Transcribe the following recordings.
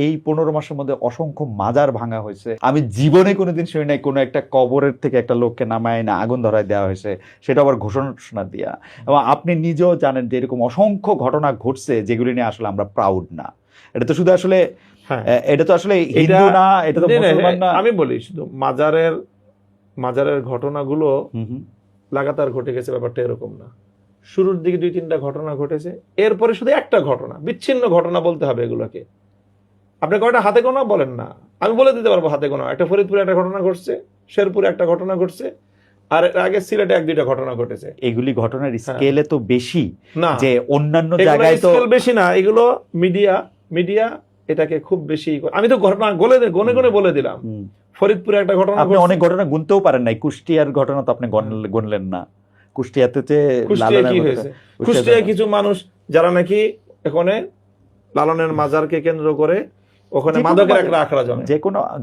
এই 15 মাসের মধ্যে অসংখ্য মাজার ভাঙা হয়েছে। আমি জীবনে কোনোদিন শুনি নাই কোনো একটা কবরের থেকে একটা লোককে নামায় না আগুন ধরায় দেওয়া হয়েছে, সেটা আবার ঘোষণা দিয়া। এবং আপনি নিজেও জানেন যে এরকম অসংখ্য ঘটনা ঘটছে যেগুলি নিয়ে আসলে আমরা প্রাউড না। এটা তো শুধু আসলে এটা তো আসলে হিন্দু না, এটা তো মুসলমান না। আমি বলি শুধু মাজারের ঘটনাগুলো লাগাতার ঘটে গেছে, ব্যাপারটা এরকম না। শুরুর দিকে 2-3টা ঘটনা ঘটেছে, এরপরে শুধু একটা ঘটনা, বিচ্ছিন্ন ঘটনা বলতে হবে এগুলোকে। আপনি কয়টা হাতে গোনা বলেন না, আমি বলে দিতে পারবো হাতে গোনা। একটা ফরিদপুরে একটা ঘটনা ঘটছে, শেরপুরে একটা ঘটনা ঘটছে, আর এর আগে সিলেটে 1-2টা ঘটনা ঘটেছে। এগুলি ঘটনার স্কেলে তো বেশি না, যে অন্যান্য জায়গায় তো স্কেল বেশি না, এগুলো মিডিয়া এটাকে খুব বেশি আমি তো ঘটনা গনে গনে বলে দিলাম। ফরিদপুরে একটা ঘটনা, আপনি অনেক ঘটনা গুনতেও পারেন নাই। কুষ্টিয়ার ঘটনা তো আপনি গুনলেন না। কুষ্টিয়াতে কি হয়েছে, কুষ্টিয়ায় কিছু মানুষ যারা নাকি এখানে লালনের মাজারকে কেন্দ্র করে ওখানে মাদকের একটা আখড়া জমে।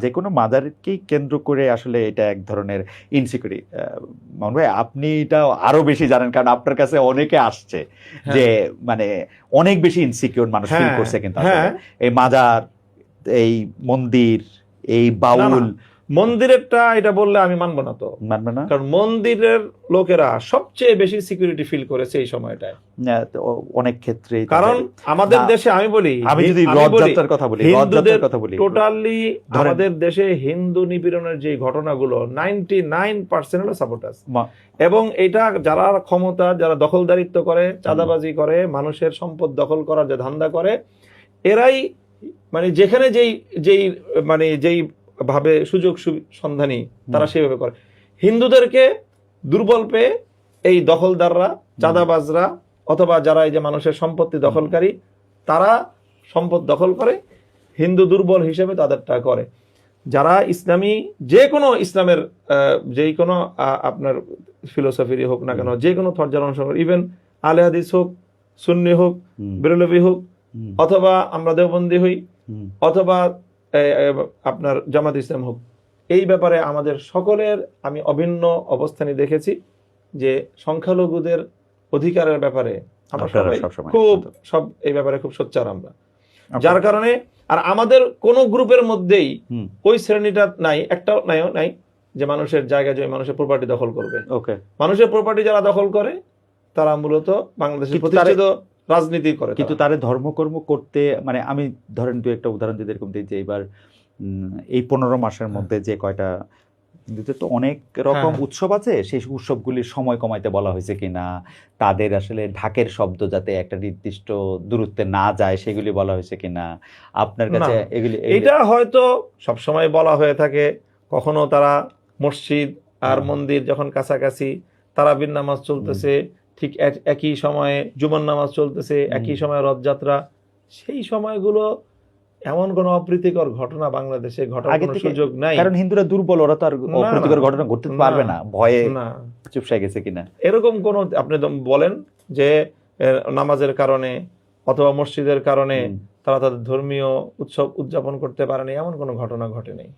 যে কোনো মাজারকেই কেন্দ্র করে আসলে এটা এক ধরনের ইনসিকিউরিটি। মামুন ভাই, আপনি এটা আরো বেশি জানেন, কারণ আপনার কাছে অনেকে আসছে যে মানে অনেক বেশি ইনসিকিউর মানুষ ফিল করছে। কিন্তু এই মাজার, এই মন্দির, এই বাউল মন্দিরেরটা এটা বললে আমি মানবো না, তো মানবে না, কারণ মন্দিরের লোকেরা সবচেয়ে বেশি সিকিউরিটি ফিল করেছে এই সময়টায় অনেক ক্ষেত্রে। কারণ আমাদের দেশে আমি যদি রথযাত্রার কথা বলি, টোটালি আমাদের দেশে হিন্দু নিপীড়নের যে ঘটনাগুলো 99% হলো সাবোটাজ। এবং এটা যারা ক্ষমতা, যারা দখলদারিত্ব করে, চাঁদাবাজি করে, মানুষের সম্পদ দখল করার যে ধান্দা করে, এরাই মানে যেখানে যেই ভাবে সুযোগ সন্ধানী তারা সেভাবে করে। হিন্দুদেরকে দুর্বল পেয়ে এই দখলদাররা, চাঁদাবাজরা, অথবা যারা এই যে মানুষের সম্পত্তি দখলকারী, তারা সম্পদ দখল করে, হিন্দু দুর্বল হিসেবে তাদেরটা করে। যারা ইসলামী, যে কোনো ইসলামের যেই কোনো আপনার ফিলোসফিরই হোক না কেন, যে কোনো থরজার অনুসরণ, ইভেন আলে হাদিস হোক, সুন্নি হোক, বেরলভি হোক, অথবা আমরা দেওবন্দি হই, অথবা আপনার জামাত ইসলাম হোক, এই ব্যাপারে আমাদের সকলের আমি অভিন্ন অবস্থানই দেখেছি যে সংখ্যালঘুদের অধিকারের ব্যাপারে আমরা সব এই ব্যাপারে খুব সোচ্চার আমরা। যার কারণে আর আমাদের কোন গ্রুপের মধ্যেই ওই শ্রেণীটা নাই, একটাও নাই যে মানুষের জায়গা জমি, মানুষের প্রপার্টি দখল করবে। মানুষের প্রপার্টি যারা দখল করে তারা মূলত বাংলাদেশের প্রতিষ্ঠিত রাজনীতি করে। কিন্তু তারে ধর্মকর্ম করতে, মানে আমি ধরেন দু একটা উদাহরণ যদি এরকম দিই যে এবার এই 15 মাসের মধ্যে যে কয়টা তো অনেক রকম উৎসব আছে, সেই উৎসবগুলির সময় কমাইতে বলা হয়েছে কিনা, তাদের আসলে ঢাকের শব্দ যাতে একটা নির্দিষ্ট দূরত্বে না যায় সেগুলি বলা হয়েছে কিনা আপনার কাছে? এটা হয়তো সবসময় বলা হয়ে থাকে। কখনো তারা মসজিদ আর মন্দির যখন কাছাকাছি, তারাবির নামাজ চলতেছে, ঠিক একই সময়ে জুমার নামাজ চলতেছে, একই সময়ে রথযাত্রা, সেই সময়গুলো এমন কোন অপ্রীতিকর ঘটনা বাংলাদেশে ঘটার কোনো সুযোগ নাই। কারণ হিন্দুরা দুর্বল, ওরা তো আর অপ্রীতিকর ঘটনা ঘটতে পারবে না, ভয়ে চুপসায় গেছে কিনা। এরকম কোন আপনি বলেন যে নামাজের কারণে অথবা মসজিদের কারণে তারা তাদের ধর্মীয় উৎসব উদযাপন করতে পারেনি, এমন কোনো ঘটনা ঘটে নেই।